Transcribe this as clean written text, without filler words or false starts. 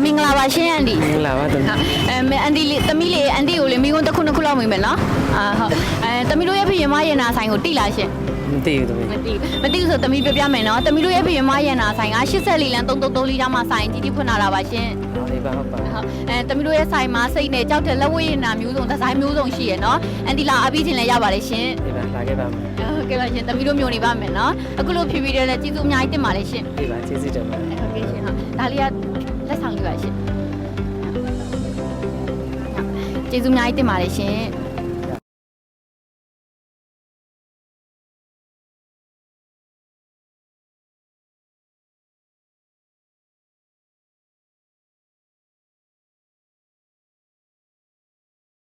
မင်္ဂလာပါရှင်အန်ဒီ မင်္ဂလာပါသမီး အန်ဒီလေးသမီးလေးအန်ဒီကိုလေမိကုန်းတစ်ခုနှစ်ခုလောက်မိမယ်နော်ဟုတ်သမီးတို့ရဲ့ဖရင်မရန်နာဆိုင်ကိုတိလာရှင် မသိဘူးသမီး မသိဘူးဆိုသမီးပြပြမယ်နော်သမီးတို့ရဲ့ဖရင်မရန်နာဆိုင်က84လမ်း333လီတာမှာဆိုင်ကြီးကြီးဖွင့်လာတာပါရှင် ဟုတ်ပါဟုတ်ပါ သမီးတို့ရဲ့ဆိုင်မှာစိတ်နဲ့ကြောက်တဲ့လက်ဝဲရနာမျိုးစုံဒီဇိုင်းမျိုးစုံရှိရနော်အန်ဒီလာအပြီးချင်းလည်းရပါတယ်ရှင် ဒီပါလာခဲ့ပါမယ် ဟုတ်ကဲ့ပါရှင်သမီးတို့မျိုးနေပါမယ်နော်အခုလိုဖြည်းဖြည်းလေးကျေးဇူးအများကြီးတင်ပါတယ်ရှင် ဒီပါကျေးဇူးတင်ပါတယ် ဟုတ်ကဲ့ရှင်ဟုတ်ဒါလေးကလက်ဆောင်လေးပါရှင်ကျေးဇူးအများကြီးတင်ပါတယ်ရှင်